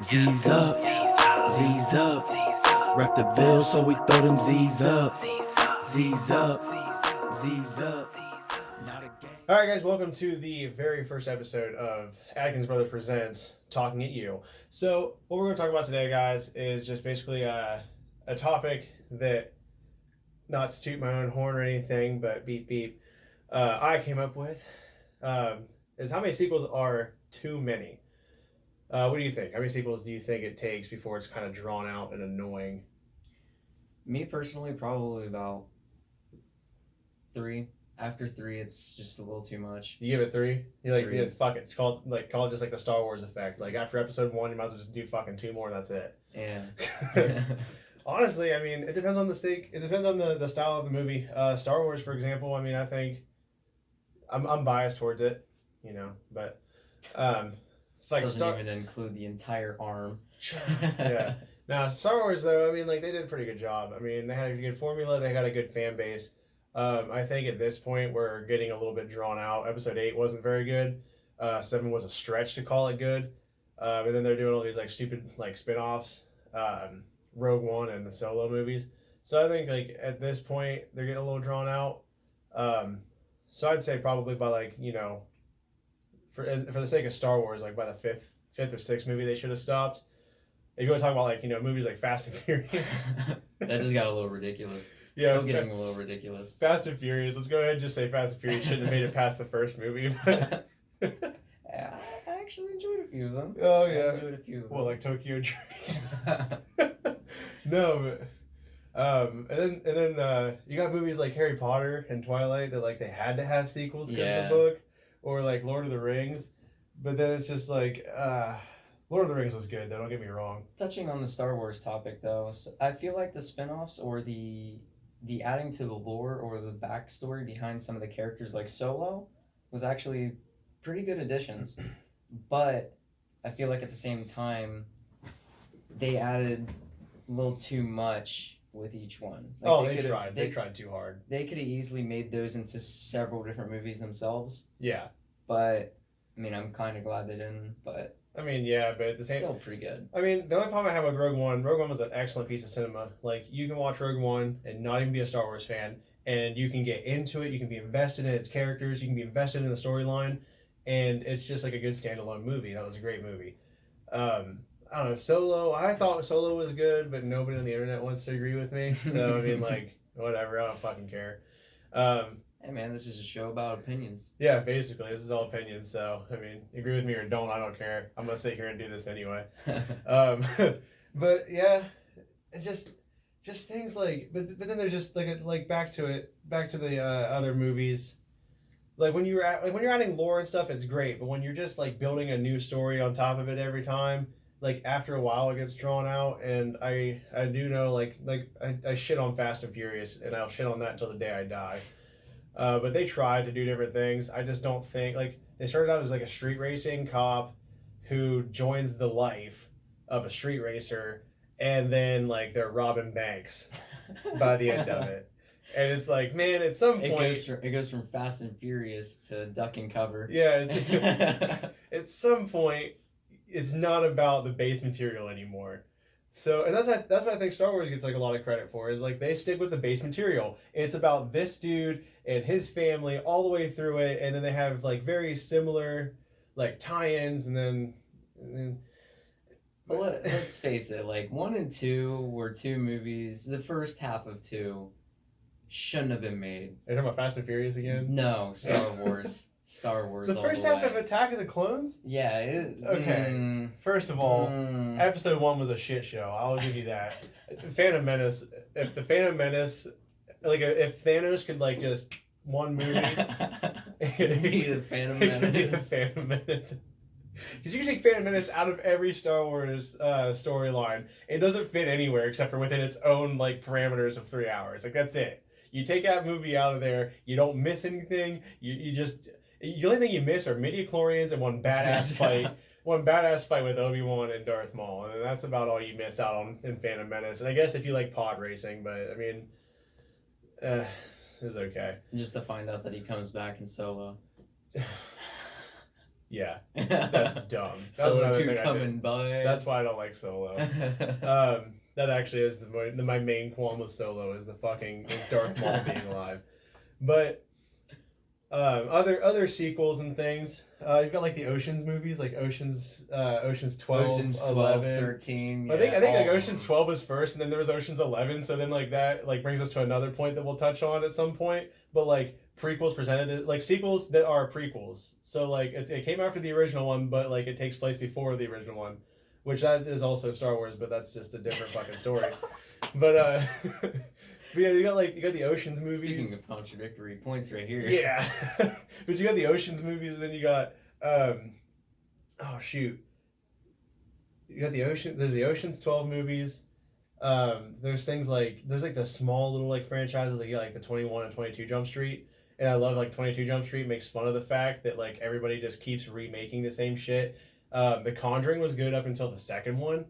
Z's up, Z's up. Rep the Ville, so we throw them Z's up. Z's up, Z's up. All right, guys, welcome to the very first episode of Atkins Brothers Presents Talking at You. So, what we're going to talk about today, guys, is just basically a topic that, not to toot my own horn or anything, but beep beep, I came up with, is how many sequels are too many? What do you think? How many sequels do you think it takes before it's kind of drawn out and annoying? Me personally, probably about 3. After 3, it's just a little too much. You give it 3? You're like, 3. yeah, fuck it. It's call it just like the Star Wars effect. Like after episode 1, you might as well just do fucking 2 more and that's it. Yeah. Honestly, I mean, it depends on the stake. It depends on the style of the movie. Star Wars, for example. I mean, I think I'm biased towards it, you know, but it's like Doesn't even include the entire arm. Yeah. Now Star Wars, though, I mean, like they did a pretty good job. I mean, they had a good formula. They got a good fan base. I think at this point we're getting a little bit drawn out. Episode 8 wasn't very good. 7 was a stretch to call it good. And then they're doing all these like stupid like spin-offs, Rogue One and the Solo movies. So I think like at this point they're getting a little drawn out. So I'd say probably by like, you know, for the sake of Star Wars, like by the fifth or sixth movie they should have stopped. If you want to talk about like, you know, movies like Fast and Furious. That just got a little ridiculous. Yeah, Still getting a little ridiculous. Fast and Furious. Let's go ahead and just say Fast and Furious shouldn't have made it past the first movie. But I actually enjoyed a few of them. Oh yeah. I enjoyed a few of them. Well, like Tokyo Drift. No, but and then you got movies like Harry Potter and Twilight that like they had to have sequels because of the book, or like Lord of the Rings. But then it's just like Lord of the Rings was good, though, don't get me wrong. Touching on the Star Wars topic, though, I feel like the spin-offs or the adding to the lore or the backstory behind some of the characters like Solo was actually pretty good additions. But I feel like at the same time, they added a little too much with each one. Like they tried too hard. They could have easily made those into several different movies themselves. Yeah. But, I mean, I'm kind of glad they didn't, but... I mean, yeah, but at the same... Still pretty good. I mean, the only problem I have with Rogue One was an excellent piece of cinema. Like, you can watch Rogue One and not even be a Star Wars fan, and you can get into it, you can be invested in its characters, you can be invested in the storyline, and it's just like a good standalone movie. That was a great movie. I don't know, Solo, I thought Solo was good, but nobody on the internet wants to agree with me. So, I mean, like, whatever, I don't fucking care. Hey man, this is a show about opinions. Yeah, basically, this is all opinions. So, I mean, agree with me or don't, I don't care. I'm gonna sit here and do this anyway. But yeah, it's just things like, but then there's just like back to the other movies. Like when you're adding lore and stuff, it's great. But when you're just like building a new story on top of it every time, like after a while it gets drawn out. And I do know I shit on Fast and Furious, and I'll shit on that until the day I die. But they tried to do different things. I just don't think, like, they started out as like a street racing cop who joins the life of a street racer, and then like they're robbing banks by the end of it. And it's like, man, at some point it goes from Fast and Furious to Duck and Cover. Yeah, at some point it's not about the base material anymore. So, and that's what I think Star Wars gets like a lot of credit for, is like they stick with the base material. It's about this dude and his family all the way through it, and then they have like very similar like tie-ins, and then Well, let's face it, like 1 and 2 were 2 movies. The first half of 2 shouldn't have been made. Are you talking about Fast and Furious again? No, Star Wars. Star Wars. The first half of Attack of the Clones? Yeah. Okay. First of all, episode 1 was a shit show. I'll give you that. Phantom Menace. If Thanos could like just one movie, it'd be the Phantom Menace. It could be the Phantom Menace. Because you can take Phantom Menace out of every Star Wars storyline. It doesn't fit anywhere except for within its own like parameters of 3 hours. Like that's it. You take that movie out of there, you don't miss anything. You just the only thing you miss are midi-chlorians and one badass fight. One badass fight with Obi-Wan and Darth Maul, and that's about all you miss out on in Phantom Menace. And I guess if you like pod racing, but I mean, it's okay. Just to find out that he comes back in Solo. Yeah, that's dumb. That's Solo another 2 thing I did. coming by. That's why I don't like Solo. That actually is my main qualm with Solo is Darth Maul being alive. But other sequels and things. You've got like the Ocean's movies, like Ocean's 12, Ocean's 12, 11. 13. I think yeah, like all of Ocean's them. 12 was first, and then there was Ocean's 11. So then like that like brings us to another point that we'll touch on at some point. But like prequels presented like sequels that are prequels. So like it came after the original one, but like it takes place before the original one, which that is also Star Wars, but that's just a different fucking story. But but yeah, you got the Ocean's movies. Speaking of contradictory points right here. Yeah, but you got the Ocean's movies, and then you got oh shoot, you got the Ocean. There's the Ocean's 12 movies. There's things like the small little like franchises like you got, like the 21 and 22 Jump Street, and I love like 22 Jump Street makes fun of the fact that like everybody just keeps remaking the same shit. The Conjuring was good up until the second one.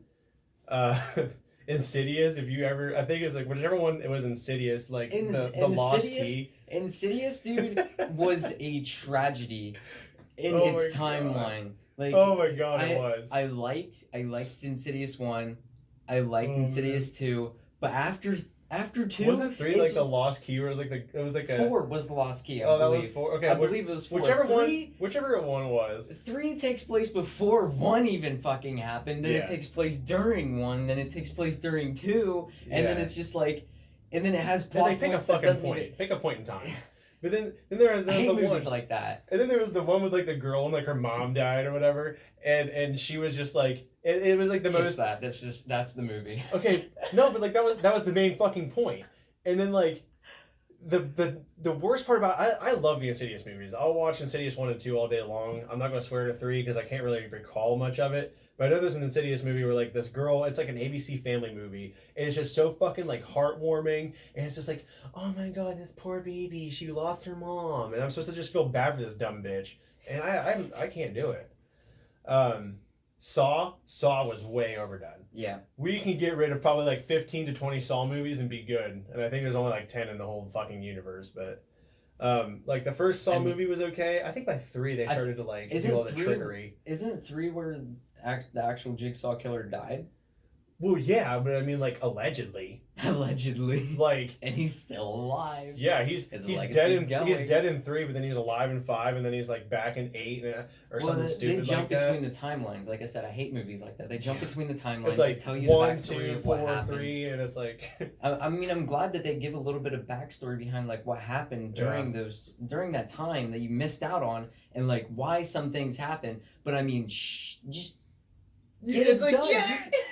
Insidious, if you ever, I think it's like whichever one it was Insidious, like the Lost Key. Insidious, dude, was a tragedy in Oh its my God. timeline. Like, Oh my God, it was. I liked Insidious 1. I liked Insidious 2, but after 2, wasn't 3 like the Lost Key, or it was like a 4 was the Lost Key. that was 4. Okay, I believe it was 4. Whichever one was. 3 takes place before 1 even fucking happened. Then Yeah. it takes place during 1. Then it takes place during 2, and then Yeah. it's just like, and then it has It's plot like pick a points that fucking doesn't point. even. Pick a point in time. But then there was I hate the movies one, like that. and then there was the one with like the girl and like her mom died or whatever, and she was just like it was like the It's most just that's the movie. okay. No, but like that was the main fucking point. And then like the worst part about I love the Insidious movies. I'll watch Insidious 1 and 2 all day long. I'm not gonna swear to 3 because I can't really recall much of it. But I know there's an Insidious movie where like this girl, it's like an ABC Family movie, and it's just so fucking like heartwarming, and it's just like, oh my God, this poor baby, she lost her mom, and I'm supposed to just feel bad for this dumb bitch, and I can't do it. Saw was way overdone. Yeah. We can get rid of probably like 15 to 20 Saw movies and be good. And I think there's only like 10 in the whole fucking universe. But like the first Saw movie was okay. I think by 3 they started to like do all the trickery. Isn't 3 where the actual Jigsaw killer died? Well, yeah, but I mean like allegedly. Allegedly. Like, and he's still alive. yeah, he's legacy's dead going. he's dead in 3, but then he's alive in 5, and then he's like back in 8 or something stupid They jump like that. between the timelines. Like I said, I hate movies like that. They jump between the timelines. It's like they tell you 1, the backstory 2, of what 4, happened. 3, and it's like I mean, I'm glad that they give a little bit of backstory behind like what happened during that time that you missed out on, and like why some things happen. But I mean, just get it done.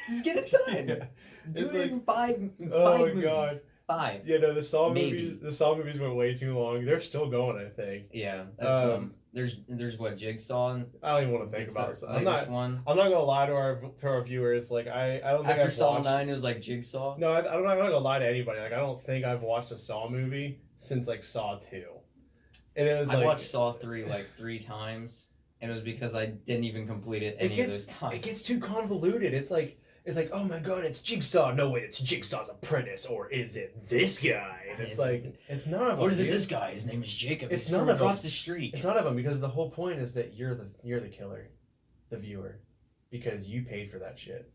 Just get it done. Yeah. Do It's it in five oh my movies. God. 5. Yeah, no, the Saw Maybe. movies went way too long. They're still going, I think. Yeah, that's there's what Jigsaw. And I don't even want to think about it. I'm latest not one. I'm not gonna lie to our viewers. Like I don't think After I've Saw watched 9, it was like Jigsaw. No, I'm not gonna lie to anybody. Like I don't think I've watched a Saw movie since like Saw 2. And it was I like watched Saw 3 like 3 times, and it was because I didn't even complete it any of those times. it gets too convoluted. It's like, oh my God, it's Jigsaw. No, wait, it's Jigsaw's apprentice, or is it this guy? And it's like, it's none of them. Or is it dude. this guy? His name is Jacob. It's He's none from of them. across the street. It's none of them, because the whole point is that you're the killer, the viewer, because you paid for that shit.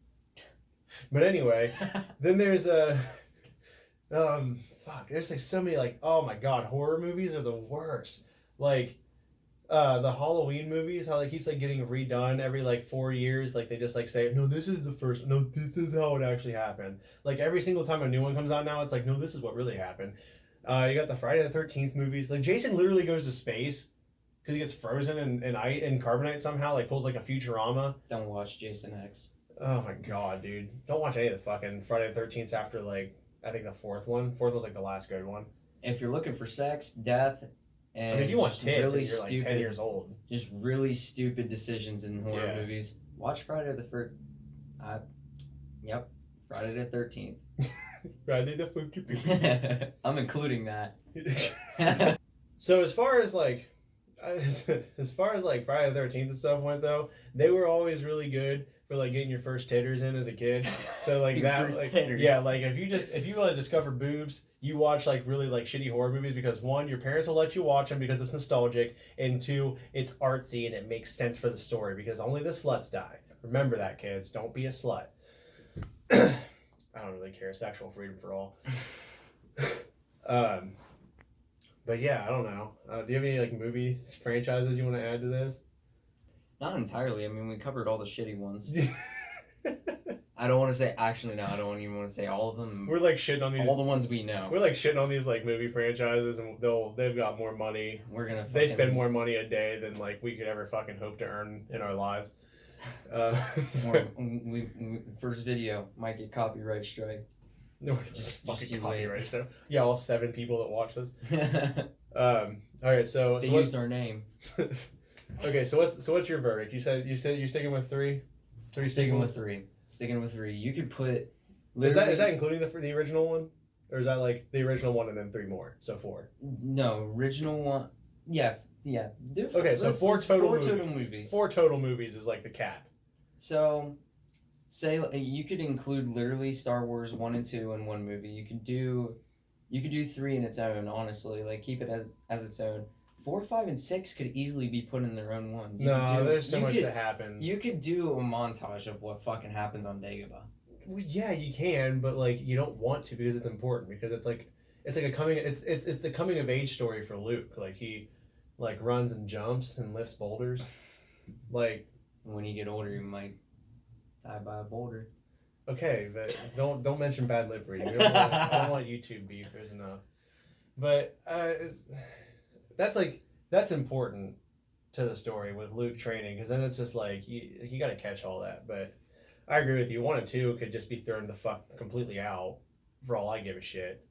But anyway, then there's there's like so many like, oh my God, horror movies are the worst. Like the Halloween movies, how they keeps like getting redone every like 4 years. Like they just like say, no, this is the first. No, this is how it actually happened. Like every single time a new one comes out now, it's like, no, this is what really happened. You got the Friday the 13th movies. Like Jason literally goes to space because he gets frozen in carbonite somehow. Like pulls like a Futurama. Don't watch Jason X. Oh my God, dude! Don't watch any of the fucking Friday the 13th after like I think the fourth one. Fourth was like the last good one. If you're looking for sex, death, and I mean, if you want just tits, really and you're like stupid, 10 years old. just really stupid decisions in horror Yeah. movies, watch Friday the First. Yep, Friday the 13th. Friday the 13th. I'm including that. So as far as like Friday the 13th and stuff went though, they were always really good. for like getting your first taters in as a kid. So like Your that, first like taters. yeah, like if you want to discover boobs, you watch like really like shitty horror movies because one, your parents will let you watch them because it's nostalgic, and two, it's artsy and it makes sense for the story because only the sluts die. Remember that, kids. Don't be a slut. I don't really care. Sexual freedom for all. But yeah, I don't know. Do you have any like movie franchises you want to add to this? Not entirely. I mean, we covered all the shitty ones. I don't want to say, actually, no, I don't even want to say all of them. We're like shitting on these. All the ones we know. We're like shitting on these like movie franchises, and they've got more money. We're gonna. They spend more money a day than like we could ever fucking hope to earn in our lives. First video might get copyright strike. No, just fucking copyright stuff. Yeah, all 7 people that watch this. All right, so They used our name. Okay, so what's your verdict? You said you're sticking with 3. Sticking with 3. Sticking with 3. You could put. Is that including the original one, or is that like the original one and then 3 more? So 4. No, original one. Yeah. Okay, so 4 total movies. 4 total movies is like the cap. So, say you could include literally Star Wars 1 and 2 in one movie. You could do 3 in its own. Honestly, like keep it as its own. 4, 5, and 6 could easily be put in their own ones. There's so much that happens. You could do a montage of what fucking happens on Dagobah. Well, yeah, you can, but like you don't want to because it's important because it's like a it's the coming of age story for Luke. Like he like runs and jumps and lifts boulders. Like when you get older, you might die by a boulder. Okay, but don't mention bad lip reading. I don't want YouTube beef. There's enough. But that's important to the story with Luke training because then it's just like you got to catch all that. But I agree with you. 1 and 2 could just be thrown the fuck completely out for all I give a shit.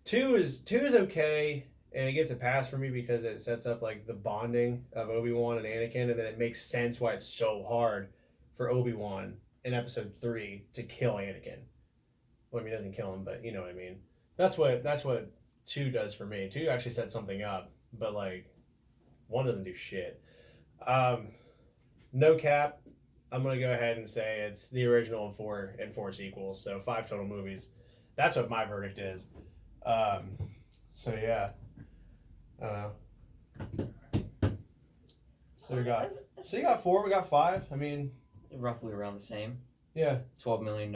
2 is okay, and it gets a pass for me because it sets up like the bonding of Obi-Wan and Anakin, and then it makes sense why it's so hard for Obi-Wan in episode 3 to kill Anakin. Well, I mean, he doesn't kill him, but you know what I mean. That's what 2 does for me. 2 actually sets something up, but like 1 doesn't do shit. No cap. I'm gonna go ahead and say it's the original and 4 sequels, so 5 total movies. That's what my verdict is. So yeah, I don't know. So you got 4, we got 5. I mean, roughly around the same. Yeah. $12 million,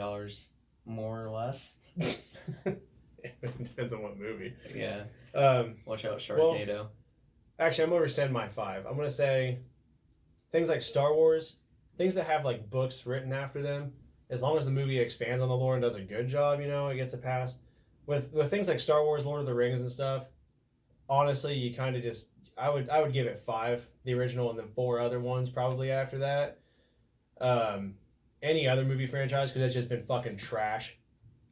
more or less. It depends on what movie. Yeah. Watch out, Sharknado. Well, actually, I'm gonna rescind my 5. I'm gonna say things like Star Wars. Things that have like books written after them, as long as the movie expands on the lore and does a good job, it gets a pass. With things like Star Wars, Lord of the Rings, and stuff, honestly, you kind of just I would give it 5, the original, and then 4 other ones probably after that. Any other movie franchise, because it's just been fucking trash.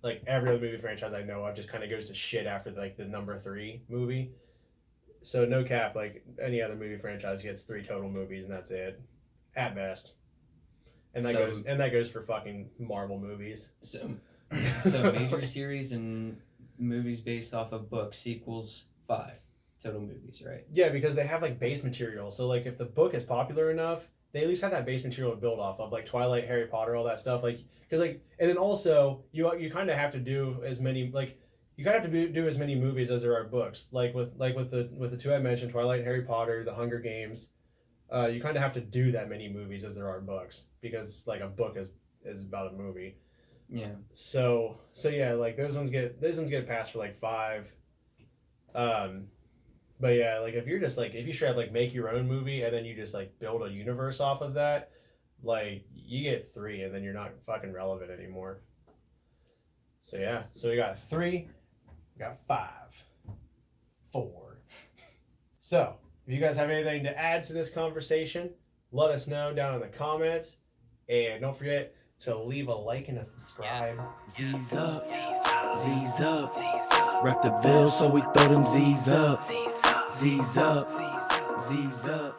Like every other movie franchise I know of just kind of goes to shit after like the number 3 movie. So no cap, like any other movie franchise gets 3 total movies and that's it, at best. And that goes for fucking Marvel movies. So major series and movies based off of books equals 5 total movies, right? Yeah, because they have like base material. So like if the book is popular enough, they at least have that base material to build off of, like Twilight, Harry Potter, all that stuff. Like because like and then also you kind of have to do as many do as many movies as there are books. Like with the 2 I mentioned, Twilight, Harry Potter, The Hunger Games. You kind of have to do that many movies as there are books because like a book is about a movie. Yeah. So yeah, like those ones get passed for like 5. But yeah, like if you straight up like make your own movie and then you just like build a universe off of that, like you get 3 and then you're not fucking relevant anymore. So yeah, so we got 3, we got 5, 4. So if you guys have anything to add to this conversation, let us know down in the comments. And don't forget to leave a like and a subscribe. Z's up, Z's up. Rep the Ville, so we throw them Z's up. Z's up, Z's up.